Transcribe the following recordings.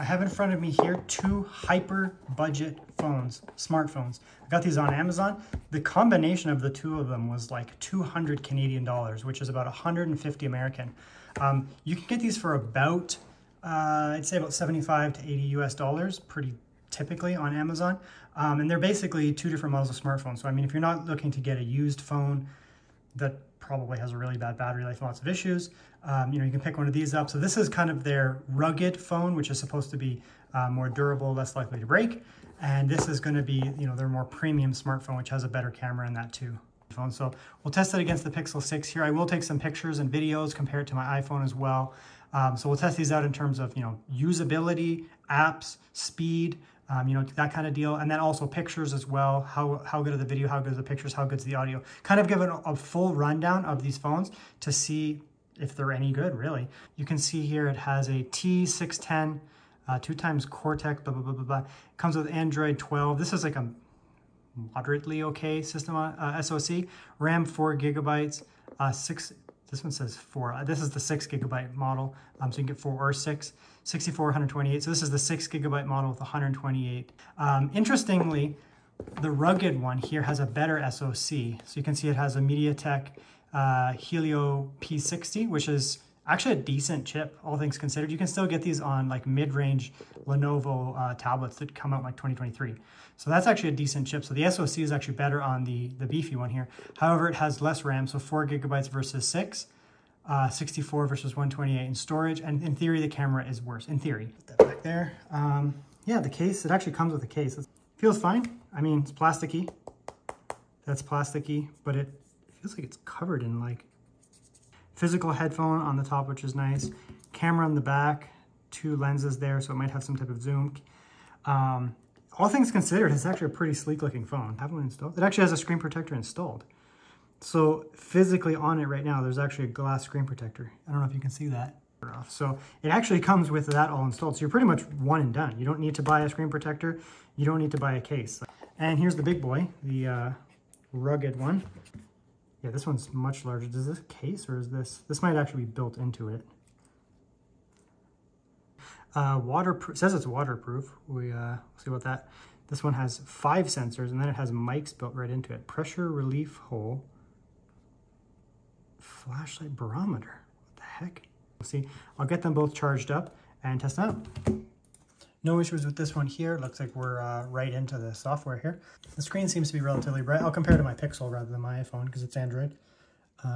I have in front of me here two hyper budget phones, smartphones. I got these on Amazon. The combination of the two of them was like 200 Canadian dollars, which is about 150 American. You can get these for about, I'd say about 75 to 80 US dollars, pretty typically on Amazon. And they're basically two different models of smartphones. So I mean, if you're not looking to get a used phone that probably has a really bad battery life and lots of issues, you know, you can pick one of these up. So this is kind of their rugged phone, which is supposed to be more durable, less likely to break. And this is going to be, you know, their more premium smartphone, which has a better camera in that too. So we'll test it against the Pixel 6 here. I will take some pictures and videos, compare it to my iPhone as well. So we'll test these out in terms of, you know, usability, apps, speed, you know, that kind of deal. And then also pictures as well. How good are the video, how good are the pictures, how good is the audio. Kind of give it a full rundown of these phones to see if they're any good, really. You can see here it has a T610, 2x Cortex, blah, blah, blah, blah, blah. It comes with Android 12. This is like a moderately okay system on SoC. RAM 4 gigabytes, this one says 4. This is the 6 gigabyte model, so you can get 4 or 6. 64, 128. So this is the 6 gigabyte model with 128. Interestingly, the rugged one here has a better SoC. So you can see it has a MediaTek Helio P60, which is actually a decent chip, all things considered. You can still get these on like mid-range Lenovo tablets that come out in like 2023. So that's actually a decent chip. So the SoC is actually better on the beefy one here. However, it has less RAM, so 4 gigabytes versus 6, 64 versus 128 in storage. And in theory, the camera is worse, in theory. Put that back there. Yeah, the case, it actually comes with a case. It feels fine. I mean, it's plasticky. That's plasticky, but it feels like it's covered in like physical headphone on the top, which is nice. Camera on the back, 2 lenses there, so it might have some type of zoom. All things considered, it's actually a pretty sleek looking phone. I have one installed. It actually has a screen protector installed. So physically on it right now, there's actually a glass screen protector. I don't know if you can see that. So it actually comes with that all installed. So you're pretty much one and done. You don't need to buy a screen protector. You don't need to buy a case. And here's the big boy, the rugged one. Yeah, this one's much larger. Is this a case or is this? This might actually be built into it. Waterproof, it says it's waterproof. We'll see about that. This one has 5 sensors and then it has mics built right into it. Pressure relief hole. Flashlight barometer. What the heck? See, I'll get them both charged up and test them out. No issues with this one here. It looks like we're right into the software here. The screen seems to be relatively bright. I'll compare to my Pixel rather than my iPhone because it's Android.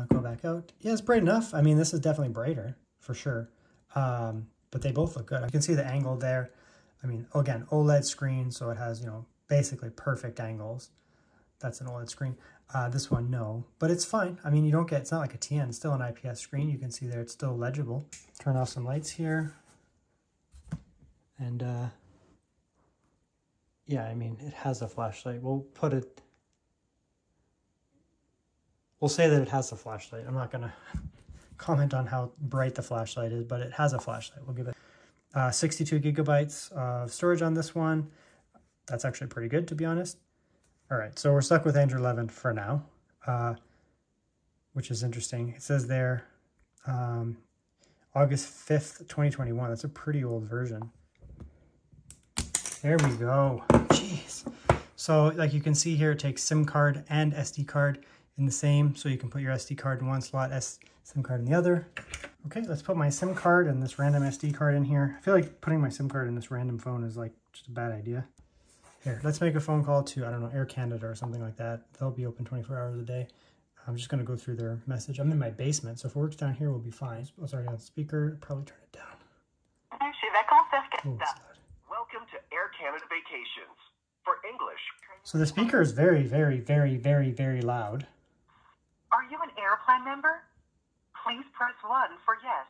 Go back out. Yeah, it's bright enough. I mean, this is definitely brighter for sure. But they both look good. You can see the angle there. I mean, again, OLED screen, so it has, you know, basically perfect angles. That's an OLED screen. This one, no, but it's fine. I mean, you don't get, it's not like a TN, it's still an IPS screen. You can see there, it's still legible. Turn off some lights here. And yeah, I mean, it has a flashlight. We'll say that it has a flashlight. I'm not gonna comment on how bright the flashlight is, but it has a flashlight. We'll give it 62 gigabytes of storage on this one. That's actually pretty good, to be honest. All right, so we're stuck with Android 11 for now, which is interesting. It says there, August 5th, 2021. That's a pretty old version. There we go. Jeez. So like you can see here, it takes SIM card and SD card in the same, so you can put your SD card in one slot, SIM card in the other. Okay, let's put my SIM card and this random SD card in here. I feel like putting my SIM card in this random phone is like just a bad idea. Here, let's make a phone call to, I don't know, Air Canada or something like that. They'll be open 24 hours a day. I'm just gonna go through their message. I'm in my basement, so if it works down here, we'll be fine. Oh, sorry, on speaker, probably turn it down. Oh, it's loud. Welcome to Air Canada Vacations. For English. So the speaker is very, very, very, very, very loud. Are you an airplane member? Please press 1 for yes.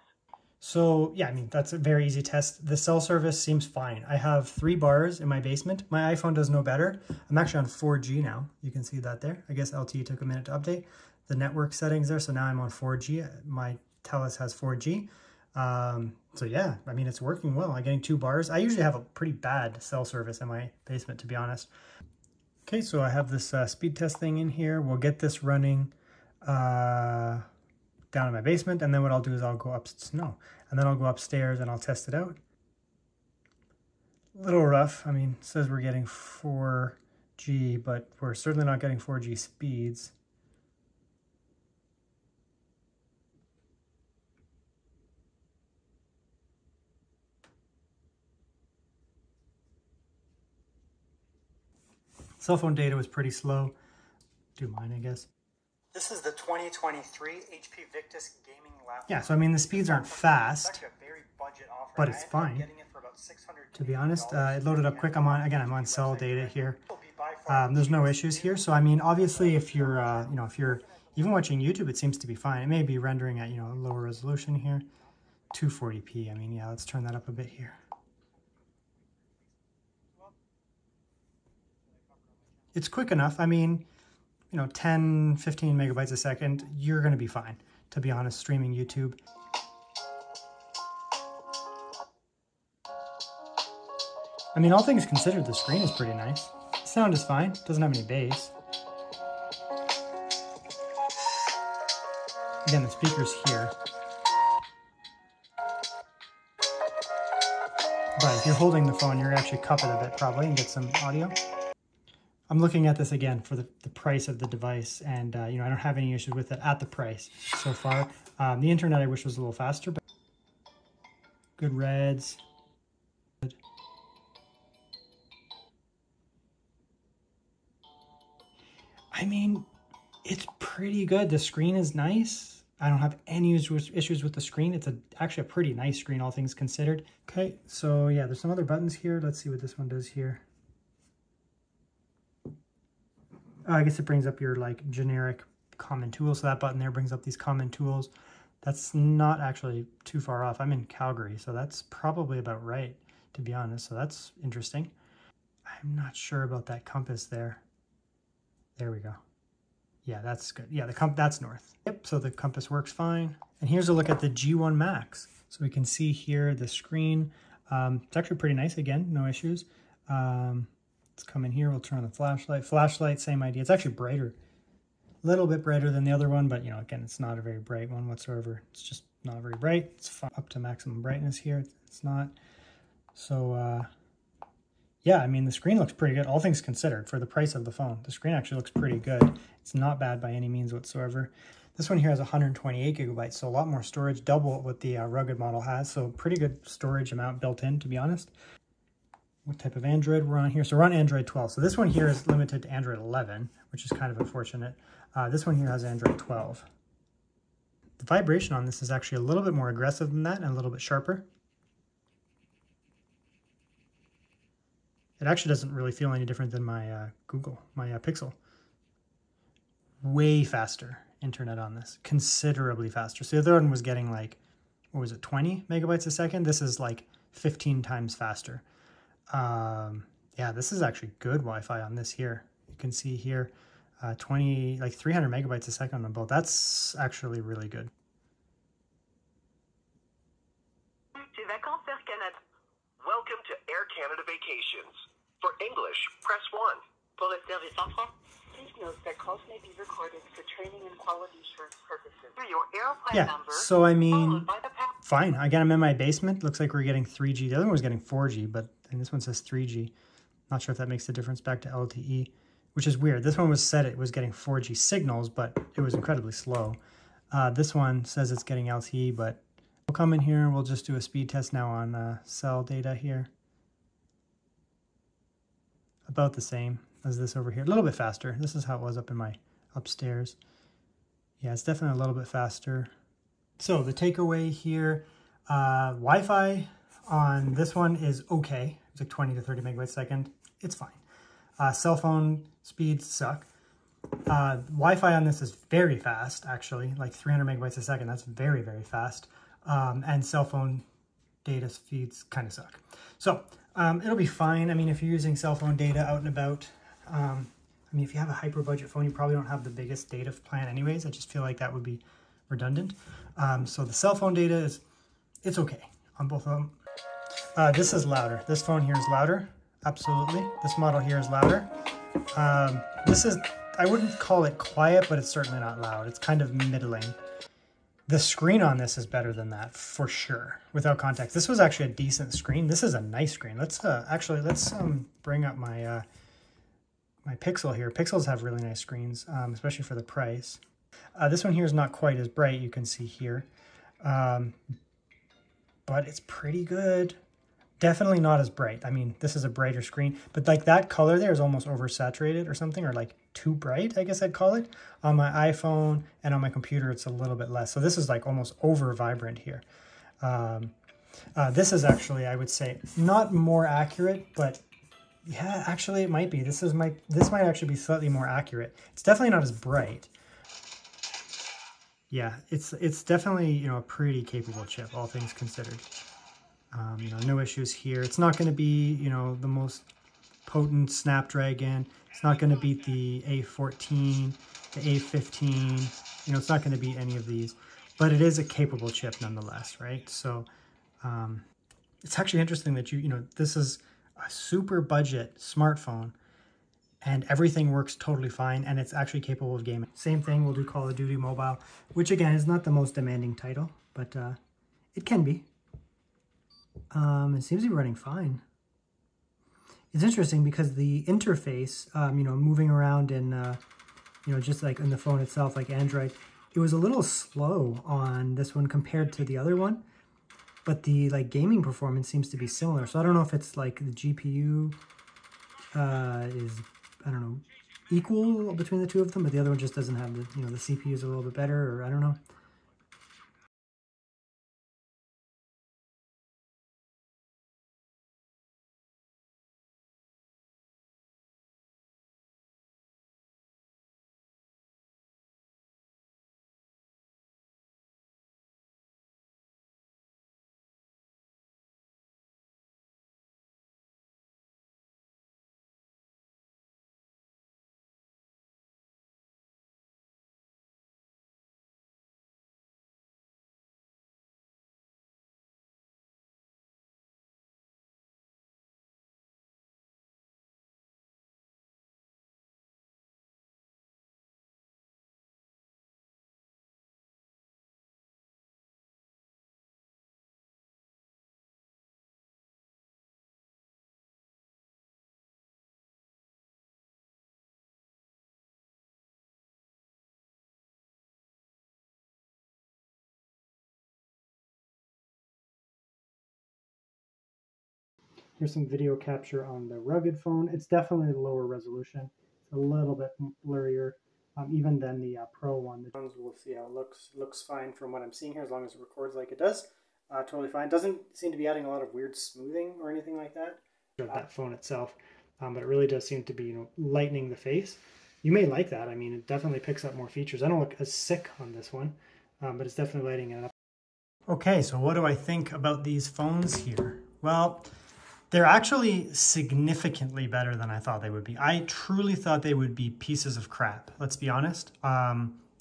So yeah, I mean, that's a very easy test. The cell service seems fine. I have 3 bars in my basement. My iPhone does no better. I'm actually on 4G now. You can see that there. I guess LTE took a minute to update the network settings there. So now I'm on 4G. My Telus has 4G. So yeah, I mean, it's working well. I'm getting 2 bars. I usually have a pretty bad cell service in my basement, to be honest. Okay, so I have this speed test thing in here. We'll get this running down in my basement, and then what I'll do is I'll go up, and then I'll go upstairs and I'll test it out. A little rough. I mean, it says we're getting 4G, but we're certainly not getting 4G speeds. Cell phone data was pretty slow. Do mine, I guess. This is the 2023 HP Victus gaming laptop. Yeah, so I mean the speeds aren't fast, but it's fine. To be honest, it loaded up quick. I'm on cell data here. There's no issues here. So I mean, obviously, if you're if you're even watching YouTube, it seems to be fine. It may be rendering at a lower resolution here, 240p. I mean, yeah, let's turn that up a bit here. It's quick enough. I mean, 10, 15 megabytes a second, you're going to be fine, to be honest, streaming YouTube. I mean, all things considered, the screen is pretty nice. The sound is fine. Doesn't have any bass. Again, the speaker's here. But if you're holding the phone, you're actually cup it a bit probably and get some audio. I'm looking at this again for the price of the device, and I don't have any issues with it at the price so far. The internet I wish was a little faster, but good reds. Good. I mean, it's pretty good. The screen is nice. I don't have any issues with the screen. It's actually a pretty nice screen, all things considered. Okay, so yeah, there's some other buttons here. Let's see what this one does here. I guess it brings up your generic common tools. So that button there brings up these common tools. That's not actually too far off. I'm in Calgary, so that's probably about right, to be honest. So that's interesting. I'm not sure about that compass there. There we go. Yeah, that's good. Yeah, that's north. Yep, so the compass works fine. And here's a look at the G1 Max. So we can see here the screen. It's actually pretty nice again, no issues. Let's come in here, we'll turn on the flashlight. Flashlight, same idea. It's actually brighter. A little bit brighter than the other one, but again, it's not a very bright one whatsoever. It's just not very bright. It's up to maximum brightness here. It's not. So, yeah, I mean, the screen looks pretty good, all things considered, for the price of the phone. The screen actually looks pretty good. It's not bad by any means whatsoever. This one here has 128 gigabytes, so a lot more storage, double what the rugged model has. So pretty good storage amount built in, to be honest. What type of Android we're on here? So we're on Android 12. So this one here is limited to Android 11, which is kind of unfortunate. This one here has Android 12. The vibration on this is actually a little bit more aggressive than that and a little bit sharper. It actually doesn't really feel any different than my my Pixel. Way faster internet on this, considerably faster. So the other one was getting what was it, 20 megabytes a second? This is 15 times faster. Yeah, this is actually good Wi-Fi on this here. You can see here 300 megabytes a second on both. That's actually really good. Welcome to Air Canada Vacations. For English, press 1. Pour le service en France, please note that calls may be recorded for training and quality assurance purposes. Your airplane Yeah, number, so I mean, followed by the fine. Again, I'm in my basement. Looks like we're getting 3G. The other one was getting 4G, but this one says 3G. Not sure if that makes a difference back to LTE, which is weird. This one was said it was getting 4G signals, but it was incredibly slow. This one says it's getting LTE, but we'll come in here and we'll just do a speed test now on cell data here. About the same as this over here. A little bit faster. This is how it was up in my upstairs. Yeah, it's definitely a little bit faster. So the takeaway here, Wi-Fi on this one is okay. It's 20 to 30 megabytes a second. It's fine. Cell phone speeds suck. Wi-Fi on this is very fast, actually, 300 megabytes a second. That's very, very fast. And cell phone data speeds kind of suck. So it'll be fine. I mean, if you're using cell phone data out and about, I mean, if you have a hyper budget phone, you probably don't have the biggest data plan anyways. I just feel like that would be redundant. So the cell phone data it's okay on both of them. This is louder. This phone here is louder. Absolutely. This model here is louder. I wouldn't call it quiet, but it's certainly not loud. It's kind of middling. The screen on this is better than that for sure, without context. This was actually a decent screen. This is a nice screen. Let's bring up my my Pixel here. Pixels have really nice screens, especially for the price. This one here is not quite as bright, you can see here, but it's pretty good. Definitely not as bright. I mean, this is a brighter screen, but like that color there is almost oversaturated or something, or like too bright, I guess I'd call it. On my iPhone and on my computer, it's a little bit less. So this is like almost over vibrant here. This is actually, I would say, not more accurate, but yeah, actually it might be. This might actually be slightly more accurate. It's definitely not as bright. Yeah, it's definitely, you know, a pretty capable chip, all things considered. You know, no issues here. It's not going to be, you know, the most potent Snapdragon. It's not going to beat the A14, the A15. You know, it's not going to beat any of these, but it is a capable chip nonetheless, right? So it's actually interesting that you know, this is a super budget smartphone and everything works totally fine and it's actually capable of gaming. Same thing, we'll do Call of Duty Mobile, which again is not the most demanding title, but it can be. It seems to be running fine. It's interesting because the interface, you know, moving around in, you know, just like in the phone itself, like Android, it was a little slow on this one compared to the other one, but the like gaming performance seems to be similar. So I don't know if it's like the GPU is, I don't know, equal between the two of them, but the other one just doesn't have the, you know, the CPU is a little bit better, or I don't know. Here's some video capture on the rugged phone. It's definitely lower resolution. It's a little bit blurrier, even than the Pro one. We'll see how it looks. Looks fine from what I'm seeing here, as long as it records like it does. Totally fine. Doesn't seem to be adding a lot of weird smoothing or anything like that. That phone itself, but it really does seem to be, you know, lightening the face. You may like that. I mean, it definitely picks up more features. I don't look as sick on this one, but it's definitely lighting it up. Okay, so what do I think about these phones here? Well, they're actually significantly better than I thought they would be. I truly thought they would be pieces of crap, let's be honest.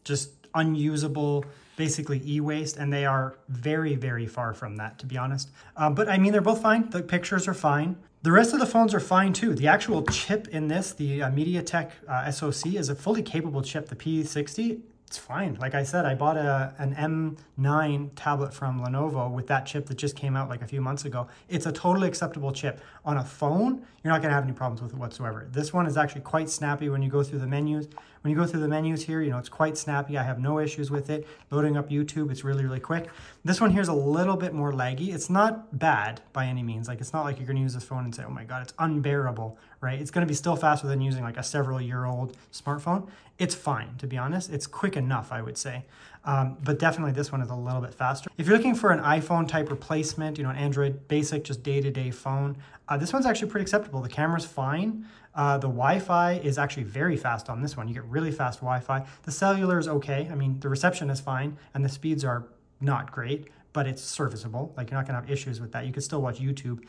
Just unusable, basically e-waste, and they are very, very far from that, to be honest. But I mean, they're both fine. The pictures are fine. The rest of the phones are fine too. The actual chip in this, the MediaTek SoC, is a fully capable chip, the P60. It's fine. Like I said, I bought an M9 tablet from Lenovo with that chip that just came out like a few months ago. It's a totally acceptable chip. On a phone, you're not gonna have any problems with it whatsoever. This one is actually quite snappy when you go through the menus. When you go through the menus here, you know, it's quite snappy. I have no issues with it. Loading up YouTube, it's really, really quick. This one here is a little bit more laggy. It's not bad by any means. Like, it's not like you're gonna use this phone and say, oh my God, it's unbearable, right? It's gonna be still faster than using like a several-year-old smartphone. It's fine, to be honest. It's quick enough, I would say. But definitely this one is a little bit faster. If you're looking for an iPhone type replacement, you know, an Android basic, just day-to-day phone, this one's actually pretty acceptable. The camera's fine. The Wi-Fi is actually very fast on this one. You get really fast Wi-Fi. The cellular is okay. I mean, the reception is fine and the speeds are not great, but it's serviceable. Like, you're not gonna have issues with that. You could still watch YouTube.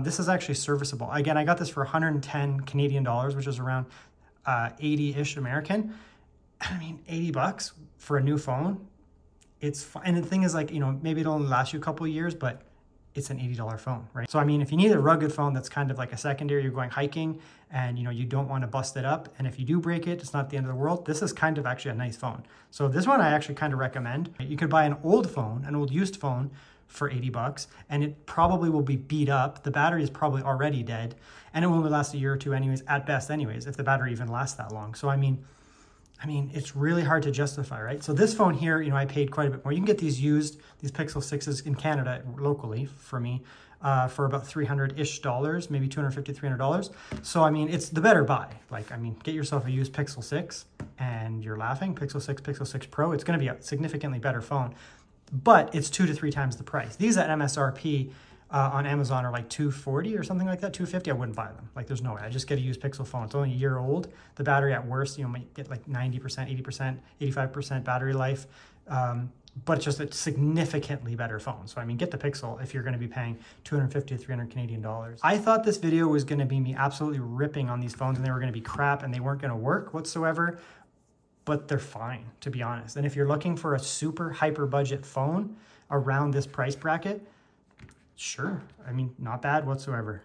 This is actually serviceable. Again, I got this for 110 Canadian dollars, which is around 80-ish American. I mean, 80 bucks for a new phone, it's fine. And the thing is, like, you know, maybe it'll only last you a couple of years, but it's an $80 phone, right? So I mean, if you need a rugged phone that's kind of like a secondary, you're going hiking and you know, you don't want to bust it up, and if you do break it, it's not the end of the world. This is kind of actually a nice phone. So this one I actually kind of recommend. You could buy an old phone, an old used phone for 80 bucks, and it probably will be beat up. The battery is probably already dead, and it will only last a year or two anyways, at best anyways, if the battery even lasts that long. So I mean, it's really hard to justify, right? So this phone here, you know, I paid quite a bit more. You can get these used, these Pixel 6s in Canada locally for me, for about $300-ish, maybe $250, $300. So, I mean, it's the better buy. Like, I mean, get yourself a used Pixel 6 and you're laughing. Pixel 6, Pixel 6 Pro, it's gonna be a significantly better phone, but it's 2 to 3 times the price. These at MSRP on Amazon are like $240 or something like that, $250. I wouldn't buy them. Like, there's no way. I just get a used Pixel phone. It's only a year old. The battery at worst, you know, might get like 90%, 80%, 85% battery life. But it's just a significantly better phone. So I mean, get the Pixel if you're gonna be paying 250 to 300 Canadian dollars. I thought this video was gonna be me absolutely ripping on these phones and they were gonna be crap and they weren't gonna work whatsoever, but they're fine, to be honest. And if you're looking for a super hyper budget phone around this price bracket, sure. I mean, not bad whatsoever.